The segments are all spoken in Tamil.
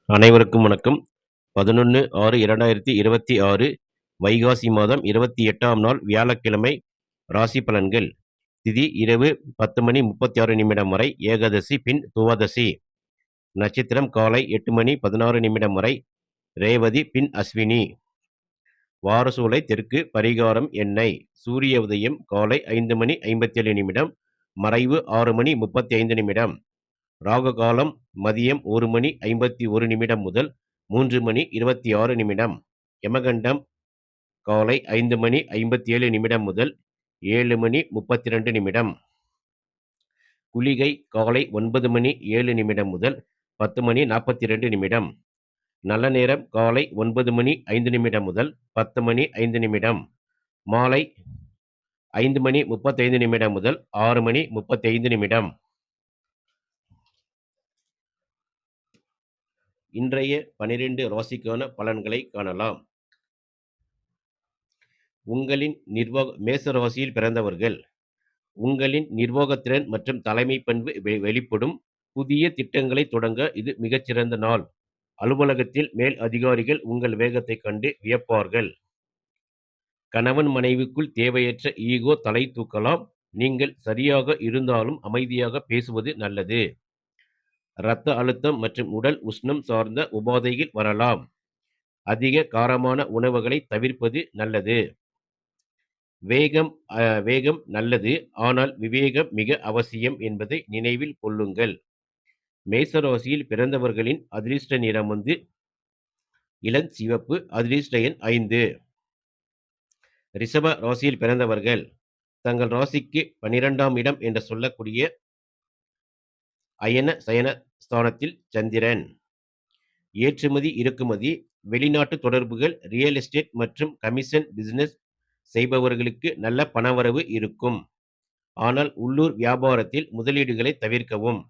அனைவருக்கும் வணக்கம். 11/6/2026 வைகாசி மாதம் 28ஆம் நாள் வியாழக்கிழமை. ராசி பலன்கள். திதி இரவு 10:36 வரை ஏகாதசி, பின் துவாதசி. நட்சத்திரம் காலை 8:16 வரை ரேவதி, பின் அஸ்வினி. வாரசூலை தெற்கு. பரிகாரம் எண்ணெய். சூரிய உதயம் காலை 5:57, மறைவு 6:35. ராகு காலம் மதியம் 1:51 முதல் 3:26. யமகண்டம் காலை 5:57 முதல் 7:32. குளிகை காலை 9:07 முதல் 10:42. நல்ல நேரம் காலை 9:05 முதல் 10:05. மாலை 5:35 முதல் 6:35. இன்றைய 12 ராசிக்கான பலன்களை காணலாம். உங்களின் மேச ராசியில் பிறந்தவர்கள். உங்களின் நிர்வாகத்திறன் மற்றும் தலைமை பண்பு வெளிப்படும். புதிய திட்டங்களை தொடங்க இது மிகச்சிறந்த நாள். அலுவலகத்தில் மேல் அதிகாரிகள் உங்கள் வேகத்தை கண்டு வியப்பார்கள். கணவன் மனைவிக்குள் தேவையற்ற ஈகோ தலை தூக்கலாம். நீங்கள் சரியாக இருந்தாலும் அமைதியாக பேசுவது நல்லது. இரத்த அழுத்தம் மற்றும் உடல் உஷ்ணம் சார்ந்த உபாதைகள் வரலாம். அதிக காரமான உணவுகளை தவிர்ப்பது நல்லது. வேகம் நல்லது, ஆனால் விவேகம் மிக அவசியம் என்பதை நினைவில் கொள்ளுங்கள். மேசராசியில் பிறந்தவர்களின் அதிர்ஷ்ட நிறம் இளஞ்சிவப்பு. அதிர்ஷ்ட எண் 5. ரிஷப ராசியில் பிறந்தவர்கள். தங்கள் ராசிக்கு 12ஆம் இடம் என்று சொல்லக்கூடிய அயன சயன ஸ்தானத்தில் சந்திரன். ஏற்றுமதி, இறக்குமதி, வெளிநாட்டு தொடர்புகள், ரியல் எஸ்டேட் மற்றும் கமிஷன் பிசினஸ் செய்பவர்களுக்கு நல்ல பணவரவு இருக்கும். ஆனால் உள்ளூர் வியாபாரத்தில் முதலீடுகளை தவிர்க்கவும்.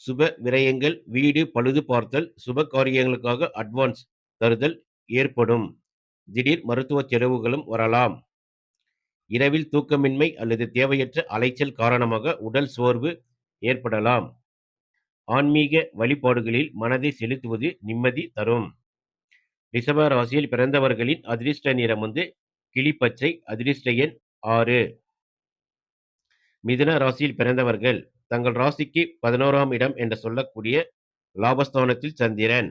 சுப விரயங்கள், வீடு பழுது பார்த்தல், சுப காரியங்களுக்காக அட்வான்ஸ் தருதல் ஏற்படும். திடீர் மருத்துவ செலவுகளும் வரலாம். இரவில் தூக்கமின்மை அல்லது தேவையற்ற அலைச்சல் காரணமாக உடல் சோர்வு ஏற்படலாம். ஆன்மீக வழிபாடுகளில் மனதை செலுத்துவது நிம்மதி தரும். ரிஷப ராசியில் பிறந்தவர்களின் அதிர்ஷ்ட நிறம் கிளிப்பச்சை. அதிர்ஷ்ட எண் 6. மிதுன ராசியில் பிறந்தவர்கள். தங்கள் ராசிக்கு 11ஆம் இடம் என்று சொல்லக்கூடிய லாபஸ்தானத்தில் சந்திரன்.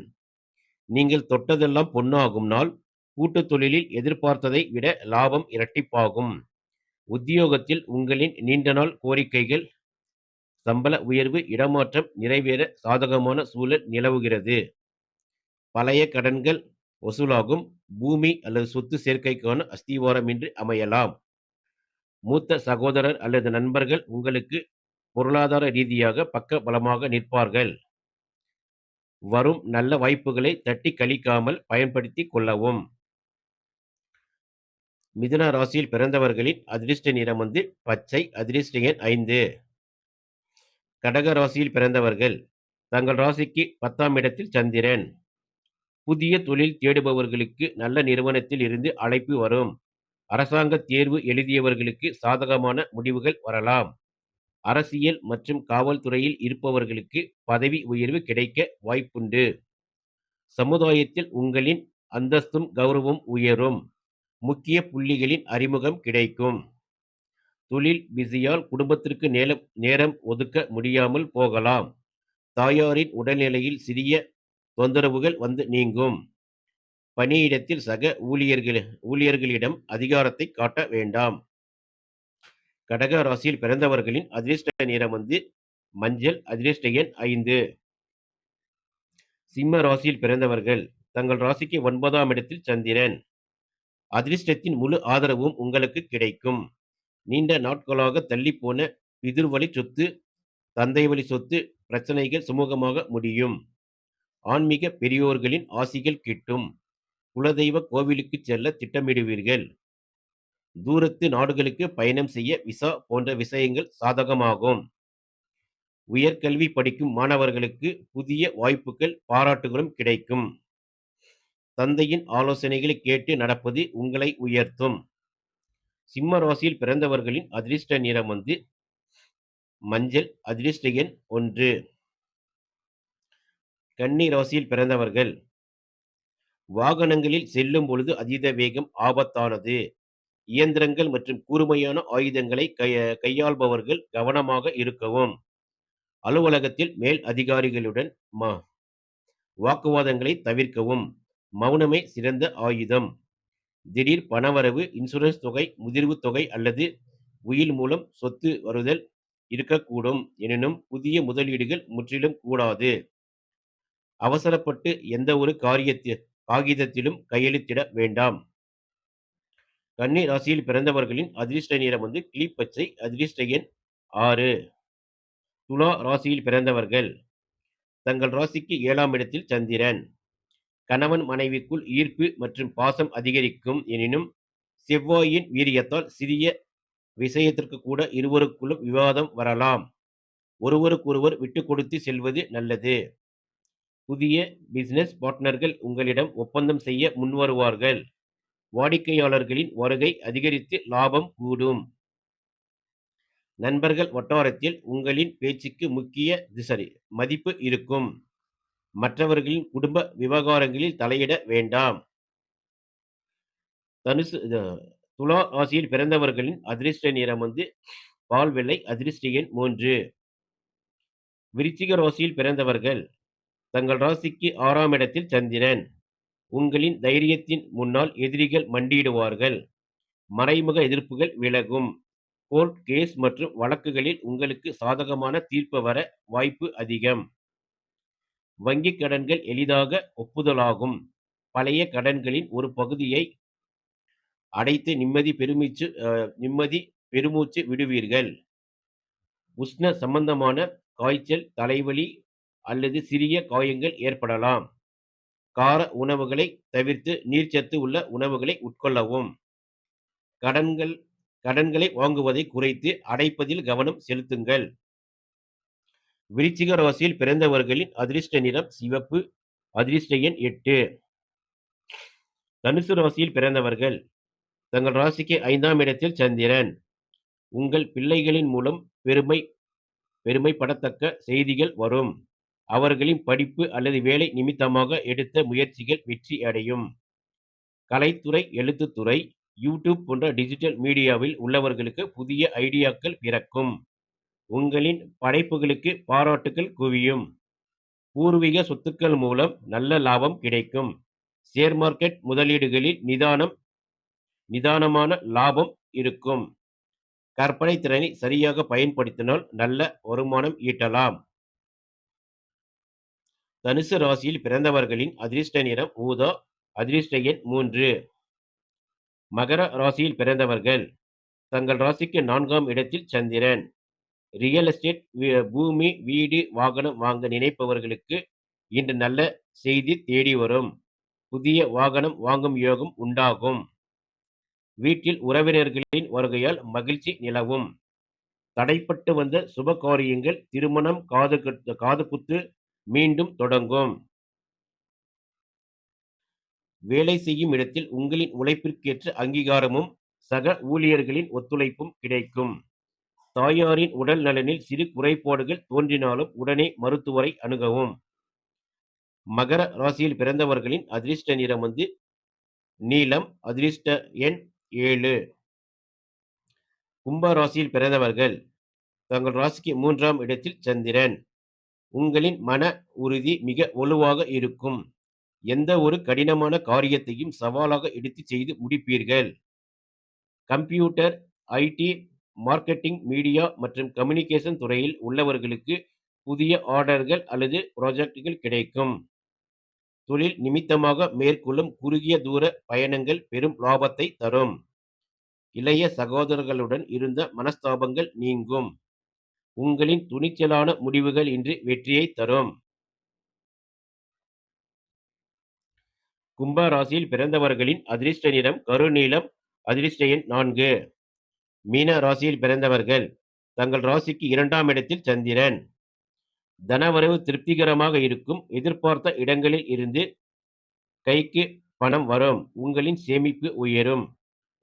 நீங்கள் தொட்டதெல்லாம் பொன்னாகும் நாள். கூட்டு தொழிலில் எதிர்பார்த்ததை விட லாபம் இரட்டிப்பாகும். உத்தியோகத்தில் உங்களின் நீண்ட நாள் கோரிக்கைகள், சம்பள உயர்வு, இடமாற்றம் நிறைவேற சாதகமான சூழல் நிலவுகிறது. பழைய கடன்கள் வசூலாகும். பூமி அல்லது சொத்து சேர்க்கைக்கான அஸ்திவாரமின்றி அமையலாம். மூத்த சகோதரர் அல்லது நண்பர்கள் உங்களுக்கு பொருளாதார ரீதியாக பக்க பலமாக நிற்பார்கள். வரும் நல்ல வாய்ப்புகளை தட்டி கழிக்காமல் பயன்படுத்தி கொள்ளவும். மிதுன ராசியில் பிறந்தவர்களின் அதிர்ஷ்ட நிறம் பச்சை. அதிர்ஷ்ட எண் 5. கடக ராசியில் பிறந்தவர்கள். தங்கள் ராசிக்கு 10ஆம் இடத்தில் சந்திரன். புதிய தொழில் தேடுபவர்களுக்கு நல்ல நிறுவனத்தில் இருந்து அழைப்பு வரும். அரசாங்க தேர்வு எழுதியவர்களுக்கு சாதகமான முடிவுகள் வரலாம். அரசியல் மற்றும் காவல்துறையில் இருப்பவர்களுக்கு பதவி உயர்வு கிடைக்க வாய்ப்புண்டு. சமுதாயத்தில் உங்களின் அந்தஸ்தும் கௌரவம் உயரும். முக்கிய புள்ளிகளின் அறிமுகம் கிடைக்கும். தொழில் பிஸியால் குடும்பத்திற்கு நேரம் ஒதுக்க முடியாமல் போகலாம். தாயாரின் உடல்நிலையில் சிறிய தொந்தரவுகள் நீங்கும். பணியிடத்தில் சக ஊழியர்களிடம் அதிகாரத்தை காட்ட வேண்டாம். கடக ராசியில் பிறந்தவர்களின் அதிர்ஷ்ட நிறம் மஞ்சள். அதிர்ஷ்ட எண் 5. சிம்ம ராசியில் பிறந்தவர்கள். தங்கள் ராசிக்கு 9ஆம் இடத்தில் சந்திரன். அதிர்ஷ்டத்தின் முழு ஆதரவும் உங்களுக்கு கிடைக்கும். நீண்ட நாட்களாக தள்ளிப்போன பிதிர்வழி சொத்து, தந்தை வழி சொத்து பிரச்சனைகள் சுமூகமாக முடியும். ஆன்மீக பெரியோர்களின் ஆசிகள் கிட்டும். குலதெய்வ கோவிலுக்கு செல்ல திட்டமிடுவீர்கள். தூரத்து நாடுகளுக்கு பயணம் செய்ய விசா போன்ற விஷயங்கள் சாதகமாகும். உயர்கல்வி படிக்கும் மாணவர்களுக்கு புதிய வாய்ப்புகள், பாராட்டுகளும் கிடைக்கும். தந்தையின் ஆலோசனைகளை கேட்டு நடப்பது உங்களை உயர்த்தும். சிம்ம ராசியில் பிறந்தவர்களின் அதிர்ஷ்ட நிறம் மஞ்சள். அதிர்ஷ்ட எண் 1. கன்னி ராசியில் பிறந்தவர்கள் வாகனங்களில் செல்லும் பொழுது அதீத வேகம் ஆபத்தானது. இயந்திரங்கள் மற்றும் கூர்மையான ஆயுதங்களை கையாள்பவர்கள் கவனமாக இருக்கவும். அலுவலகத்தில் மேல் அதிகாரிகளுடன் வாக்குவாதங்களை தவிர்க்கவும். மௌனமே சிறந்த ஆயுதம். திடீர் பணவரவு, இன்சூரன்ஸ் தொகை, முதிர்வு தொகை அல்லது உயில் மூலம் சொத்து வருதல் இருக்கக்கூடும். எனினும் புதிய முதலீடுகள் முற்றிலும் கூடாது. அவசரப்பட்டு எந்த ஒரு காகிதத்திலும் கையெழுத்திட வேண்டாம். கன்னி ராசியில் பிறந்தவர்களின் அதிர்ஷ்ட நிறம் கிளிப்பச்சை. அதிர்ஷ்ட எண் 6. துலா ராசியில் பிறந்தவர்கள் தங்கள் ராசிக்கு 7ஆம் இடத்தில் சந்திரன். கணவன் மனைவிக்குள் ஈர்ப்பு மற்றும் பாசம் அதிகரிக்கும். எனினும் செவ்வாயின் வீரியத்தால் சிறிய விஷயத்திற்கு கூட இருவருக்குள்ளும் விவாதம் வரலாம். ஒருவருக்கொருவர் விட்டு கொடுத்து செல்வது நல்லது. புதிய பிசினஸ் பார்ட்னர்கள் உங்களிடம் ஒப்பந்தம் செய்ய முன்வருவார்கள். வாடிக்கையாளர்களின் வருகை அதிகரித்து லாபம் கூடும். நண்பர்கள் வட்டாரத்தில் உங்களின் பேச்சுக்கு மதிப்பு இருக்கும். மற்றவர்களின் குடும்ப விவகாரங்களில் தலையிட வேண்டாம். துலா ராசியில் பிறந்தவர்களின் அதிர்ஷ்ட நிறம் பால் வெள்ளை. அதிர்ஷ்ட எண் 3. விருச்சிக ராசியில் பிறந்தவர்கள் தங்கள் ராசிக்கு 6ஆம் இடத்தில் சந்திரன். உங்களின் தைரியத்தின் முன்னால் எதிரிகள் மண்டியிடுவார்கள். மறைமுக எதிர்ப்புகள் விலகும். கோர்ட் கேஸ் மற்றும் வழக்குகளில் உங்களுக்கு சாதகமான தீர்ப்பு வர வாய்ப்பு அதிகம். வங்கிக் கடன்கள் எளிதாக ஒப்புதலாகும். பழைய கடன்களின் ஒரு பகுதியை அடைத்து நிம்மதி பெருமூச்சு விடுவீர்கள். உஷ்ண சம்பந்தமான காய்ச்சல், தலைவலி அல்லது சிறிய காயங்கள் ஏற்படலாம். கார உணவுகளை தவிர்த்து நீர்ச்சத்து உள்ள உணவுகளை உட்கொள்ளவும். கடன்களை வாங்குவதை குறைத்து அடைப்பதில் கவனம் செலுத்துங்கள். விருச்சிக ராசியில் பிறந்தவர்களின் அதிர்ஷ்ட நிறம் சிவப்பு. அதிர்ஷ்ட எண் 8. தனுசு ராசியில் பிறந்தவர்கள் தங்கள் ராசிக்கு 5ஆம் இடத்தில் சந்திரன். உங்கள் பிள்ளைகளின் மூலம் பெருமைப்படத்தக்க செய்திகள் வரும். அவர்களின் படிப்பு அல்லது வேலை நிமித்தமாக எடுத்த முயற்சிகள் வெற்றி அடையும். கலைத்துறை, எழுத்துத்துறை, யூடியூப் போன்ற டிஜிட்டல் மீடியாவில் உள்ளவர்களுக்கு புதிய ஐடியாக்கள் பிறக்கும். உங்களின் படைப்புகளுக்கு பாராட்டுகள் குவியும். பூர்வீக சொத்துக்கள் மூலம் நல்ல லாபம் கிடைக்கும். ஷேர் மார்க்கெட் முதலீடுகளில் நிதானமான லாபம் இருக்கும். கற்பனை திறனை சரியாக பயன்படுத்தினால் நல்ல வருமானம் ஈட்டலாம். தனுசு ராசியில் பிறந்தவர்களின் அதிர்ஷ்ட நிறம் ஊதா. அதிர்ஷ்ட எண் 3. மகர ராசியில் பிறந்தவர்கள் தங்கள் ராசிக்கு 4ஆம் இடத்தில் சந்திரன். ரியல் எஸ்டேட், பூமி, வீடு, வாகனம் வாங்க நினைப்பவர்களுக்கு இன்று நல்ல செய்தி தேடி வரும். புதிய வாகனம் வாங்கும் யோகம் உண்டாகும். வீட்டில் உறவினர்களின் வருகையால் மகிழ்ச்சி நிலவும். தடைப்பட்டு வந்த சுப காரியங்கள், திருமணம், காது குத்து மீண்டும் தொடங்கும். வேலை செய்யும் இடத்தில் உங்களின் உழைப்பிற்கேற்ற அங்கீகாரமும் சக ஊழியர்களின் ஒத்துழைப்பும் கிடைக்கும். தாயாரின் உடல் நலனில் சிறு குறைபாடுகள் தோன்றினாலும் உடனே மருத்துவரை அணுகவும். மகர ராசியில் பிறந்தவர்களின் அதிர்ஷ்ட நிறம் நீலம். அதிர்ஷ்ட எண் 7. கும்ப ராசியில் பிறந்தவர்கள் தங்கள் ராசிக்கு 3ஆம் இடத்தில் சந்திரன். உங்களின் மன உறுதி மிக வலுவாக இருக்கும். எந்த ஒரு கடினமான காரியத்தையும் சவாலாக எடுத்து செய்து முடிப்பீர்கள். கம்ப்யூட்டர், ஐடி, மார்க்கெட்டிங், மீடியா மற்றும் கம்யூனிகேஷன் துறையில் உள்ளவர்களுக்கு புதிய ஆர்டர்கள் அல்லது ப்ராஜெக்டுகள் கிடைக்கும். தொழில் நிமித்தமாக மேற்கொள்ளும் குறுகிய தூர பயணங்கள் பெரும் லாபத்தை தரும். இளைய சகோதரர்களுடன் இருந்த மனஸ்தாபங்கள் நீங்கும். உங்களின் துணிச்சலான முடிவுகள் இன்று வெற்றியை தரும். கும்ப ராசியில் பிறந்தவர்களின் அதிர்ஷ்ட நிறம் கருநீலம். அதிர்ஷ்ட எண் 4. மீன ராசியில் பிறந்தவர்கள் தங்கள் ராசிக்கு 2ஆம் இடத்தில் சந்திரன். தனவரவு திருப்திகரமாக இருக்கும். எதிர்பார்த்த இடங்களில் இருந்து கைக்கு பணம் வரும். உங்களின் சேமிப்பு உயரும்.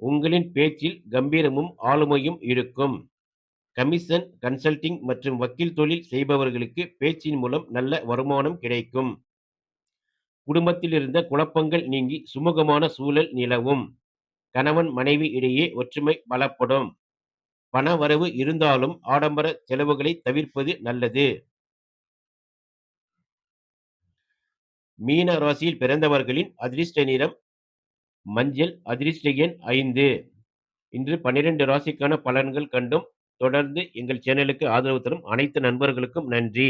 உங்களின் பேச்சில் கம்பீரமும் ஆளுமையும் இருக்கும். கமிஷன், கன்சல்டிங் மற்றும் வக்கீல் தொழில் செய்பவர்களுக்கு பேச்சின் மூலம் நல்ல வருமானம் கிடைக்கும். குடும்பத்தில் இருந்த குழப்பங்கள் நீங்கி சுமூகமான சூழல் நிலவும். கணவன், மனைவி இடையே ஒற்றுமை பலப்படும். பண வரவு இருந்தாலும் ஆடம்பர செலவுகளை தவிர்ப்பது நல்லது. மீன ராசியில் பிறந்தவர்களின் அதிர்ஷ்ட நிறம் மஞ்சள். அதிர்ஷ்ட எண் 5. இன்று 12 ராசிக்கான பலன்கள் கண்டும். தொடர்ந்து எங்கள் சேனலுக்கு ஆதரவு தரும் அனைத்து நண்பர்களுக்கும் நன்றி.